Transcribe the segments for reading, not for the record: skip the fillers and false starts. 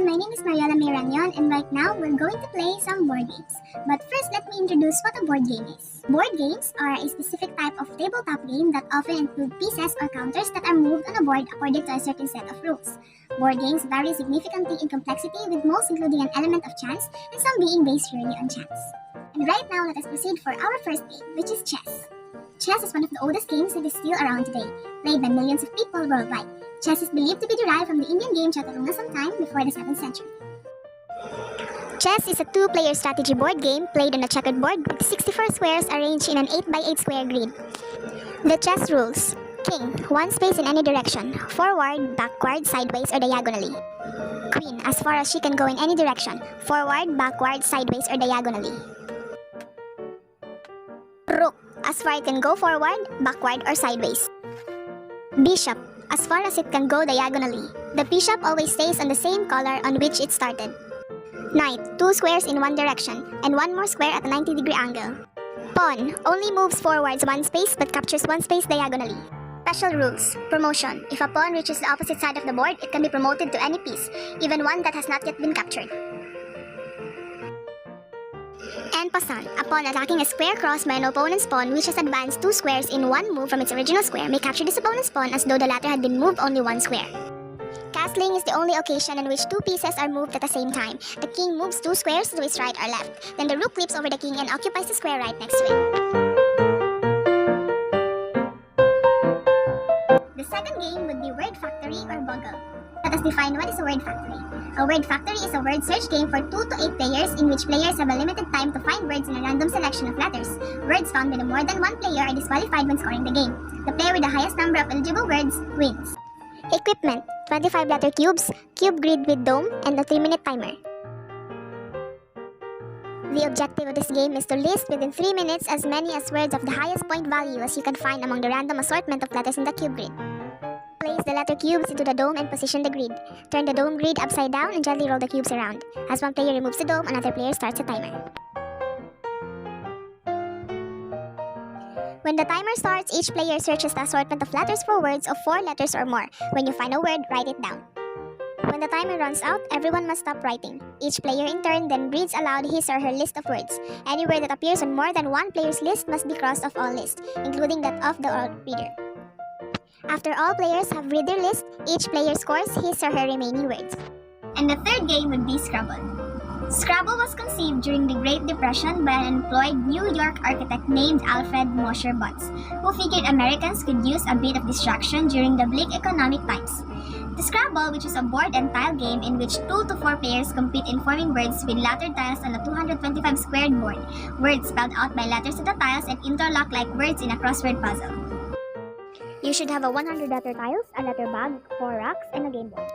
everyone, my name is Mariela Mayranyon and right now we're going to play some board games. But first, let me introduce what a board game is. Board games are a specific type of tabletop game that often include pieces or counters that are moved on a board according to a certain set of rules. Board games vary significantly in complexity, with most including an element of chance and some being based purely on chance. And right now, let us proceed for our first game, which is chess. Chess is one of the oldest games that is still around today, played by millions of people worldwide. Chess is believed to be derived from the Indian game Chaturanga sometime before the 7th century. Chess is a two-player strategy board game played on a checkered board with 64 squares arranged in an 8x8 square grid. The chess rules: King, one space in any direction, forward, backward, sideways, or diagonally. Queen, as far as she can go in any direction, forward, backward, sideways, or diagonally. Rook, as far as it can go forward, backward, or sideways. Bishop, as far as it can go diagonally. The bishop always stays on the same color on which it started. Knight, two squares in one direction, and one more square at a 90-degree angle. Pawn, only moves forwards one space but captures one space diagonally. Special rules. Promotion. If a pawn reaches the opposite side of the board, it can be promoted to any piece, even one that has not yet been captured. En passant, a pawn attacking a square crossed by an opponent's pawn which has advanced two squares in one move from its original square may capture this opponent's pawn as though the latter had been moved only one square. Castling is the only occasion in which two pieces are moved at the same time. The king moves two squares to his right or left. Then the rook leaps over the king and occupies the square right next to it. The second game would be Word Factory or Boggle. Let us define what is a word factory. A word factory is a word search game for 2 to 8 players in which players have a limited time to find words in a random selection of letters. Words found by more than one player are disqualified when scoring the game. The player with the highest number of eligible words wins. Equipment: 25 letter cubes, cube grid with dome, and a 3-minute timer. The objective of this game is to list within 3 minutes as many as words of the highest point value as you can find among the random assortment of letters in the cube grid. Place the letter cubes into the dome and position the grid. Turn the dome grid upside down and gently roll the cubes around. As one player removes the dome, another player starts a timer. When the timer starts, each player searches the assortment of letters for words of 4 letters or more. When you find a word, write it down. When the timer runs out, everyone must stop writing. Each player in turn then reads aloud his or her list of words. Any word that appears on more than one player's list must be crossed off all lists, including that of the reader. After all players have read their list, each player scores his or her remaining words. And the third game would be Scrabble. Scrabble was conceived during the Great Depression by an employed New York architect named Alfred Mosher Butts, who figured Americans could use a bit of distraction during the bleak economic times. The Scrabble, which is a board and tile game in which 2 to 4 players compete in forming words with lettered tiles on a 225 squared board, words spelled out by letters to the tiles and interlocked like words in a crossword puzzle. You should have a 100 letter tiles, a letter bag, 4 racks, and a game board.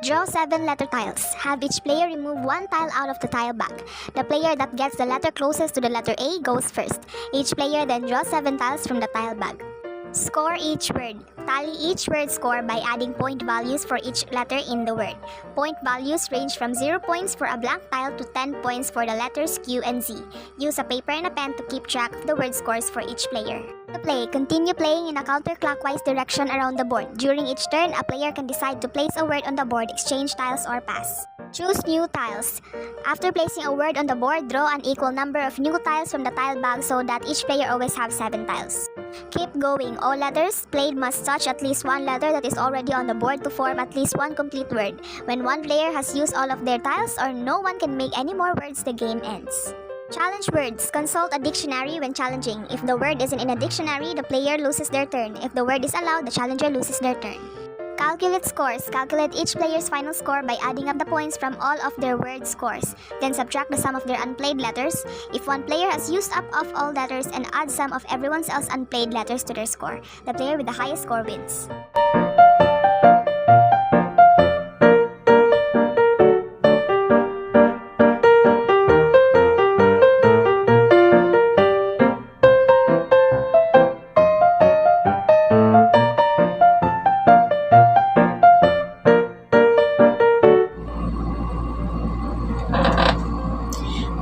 Draw 7 letter tiles. Have each player remove 1 tile out of the tile bag. The player that gets the letter closest to the letter A goes first. Each player then draws 7 tiles from the tile bag. Score each word. Tally each word score by adding point values for each letter in the word. Point values range from 0 points for a blank tile to 10 points for the letters Q and Z. Use a paper and a pen to keep track of the word scores for each player. To play, continue playing in a counterclockwise direction around the board. During each turn, a player can decide to place a word on the board, exchange tiles, or pass. Choose new tiles. After placing a word on the board, draw an equal number of new tiles from the tile bag so that each player always has 7 tiles. Keep going. All letters played must touch at least one letter that is already on the board to form at least one complete word. When one player has used all of their tiles or no one can make any more words, the game ends. Challenge words. Consult a dictionary when challenging. If the word isn't in a dictionary, the player loses their turn. If the word is allowed, the challenger loses their turn. Calculate scores. Calculate each player's final score by adding up the points from all of their word scores. Then subtract the sum of their unplayed letters. If one player has used up of all letters, and add sum of everyone else's unplayed letters to their score. The player with the highest score wins.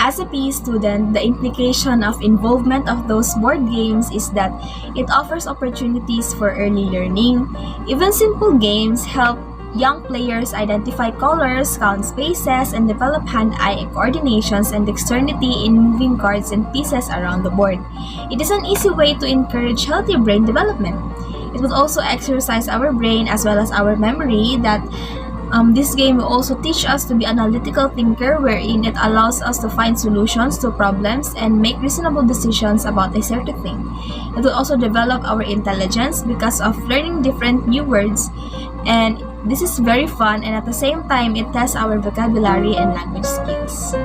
As a PE student, the implication of involvement of those board games is that it offers opportunities for early learning. Even simple games help Young players identify colors, count spaces, and develop hand-eye coordinations and dexterity in moving cards and pieces around the board. It is an easy way to encourage healthy brain development. It will also exercise our brain as well as our memory. This game will also teach us to be analytical thinker, wherein it allows us to find solutions to problems and make reasonable decisions about a certain thing. It will also develop our intelligence because of learning different new words, and this is very fun, and at the same time it tests our vocabulary and language skills.